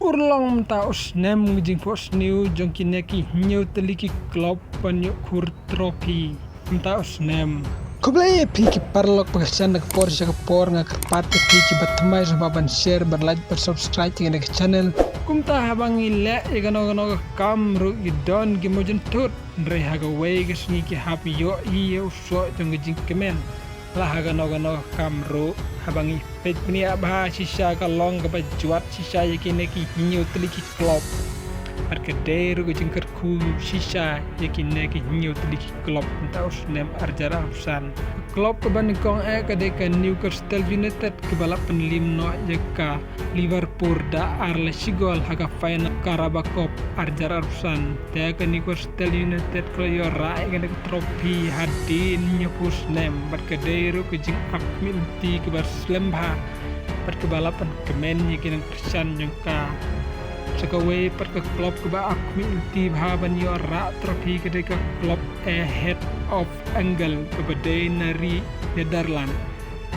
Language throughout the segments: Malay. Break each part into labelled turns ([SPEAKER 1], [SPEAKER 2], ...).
[SPEAKER 1] Urlong taos nem ngijing pos new jongki neki new teliki klub panyo kur trofi taos nem. Kublai piki parlok pagasian nak por siya por nga kerpat piki batmay sa baban share berlike bersubscribe dengan ke channel. Kumta habang ila igano kamru idon gimojun tut ndre haga way gasni ki happy yo iyo so jong ngijing kemen. Lah gano kamru habang ipet punya bah sisa kalong ke bajuat sisa yakin neki hinyo teliki klop arkade rugo jengker ku sisa yakin neki hinyo teliki klop taus nem arjara hafsan klop ke bandingkong kadeka Newcastle United ke balap penlim no yaka Liverpool da arle sigol haga final Carabao Cup arjara hafsan te ke Newcastle United kloyo rai ke trofi hadin nyepus nem barkade rugo jeng akmin ti ke Barcelona perkebalapan kemen yakin Christian jengka sekawai perke klub keba akmi ulti bahaban yo rak trofi kedeka klub head of angle kebedai nari Netherlands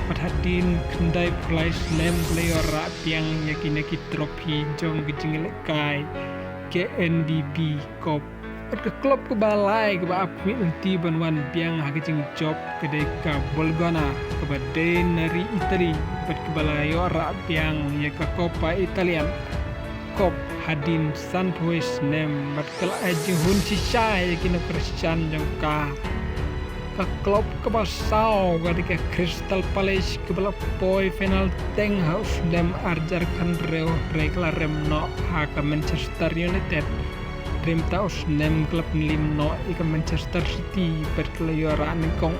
[SPEAKER 1] padhadin kendai price name player rak piang yakin trofi jong gejing lekai KNDB Cup perke klub kebalai keba akmi ulti banwan piang hagejing job kedeka Bolgona kebedai nari Italy perkebalai yo rak piang yaka Coppa Italian Cup hadin San Pues nem batkal aji hun sisa yakin Christian jongka ka klub ke basau gadika Crystal Palace ke bala boy final teng house nem arjar kan reo regla remno haka Manchester United dream taus nem klub limno ika Manchester City berkelayora nengkong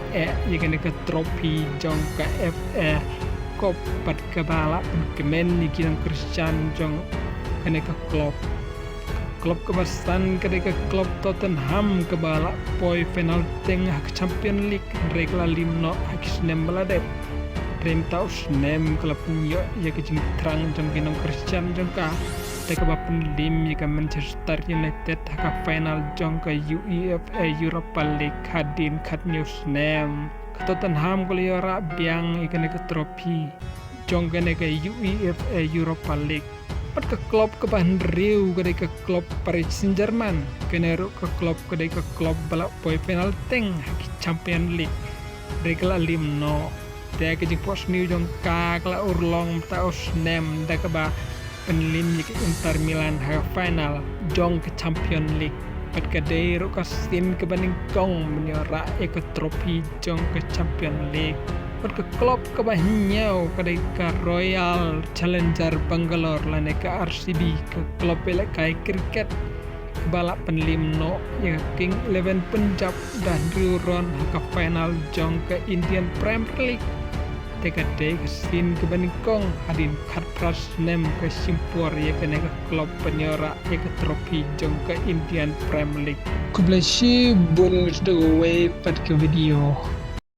[SPEAKER 1] yakin ke trofi jongka FA Cup pat kebala kemen yakin Christian jong keneka klub kebasan keneka klub Tottenham kebala poi final tengah ke Champion League regla limno hakis nem baladep dream taus nem klub nyo ya kejing terang jong ginong Christian jongka teka bapen lim ya Manchester United haka final jong ke UEFA Europa League hadin kat news nem ke Tottenham kuliora biang ikan ke trofi jong keneka UEFA Europa League ke klub ke Bandriu ke klub Paris Saint-Germain keneru ke klub balap boy final teng Champion League regla limno te ke jing pos new jong kakla urlong taos nem da ke ba penlim ke Inter Milan ha final jong ke Champion League pat ke deru ka sin ke banding kong menyora ke trofi jong ke Champion League ke klub ke bahnyau ke Royal Challenger Bangalore lane ke RCB ke klub kai kriket ke balap penlimno ya King 11 Punjab dan Ron ke final jong ke Indian Premier League TKD ke sin ke bandingkong hadin kat pras nem ke simpur ya ke klub penyora ya ke trofi jong ke Indian Premier League kublasi bonus the way pat ke video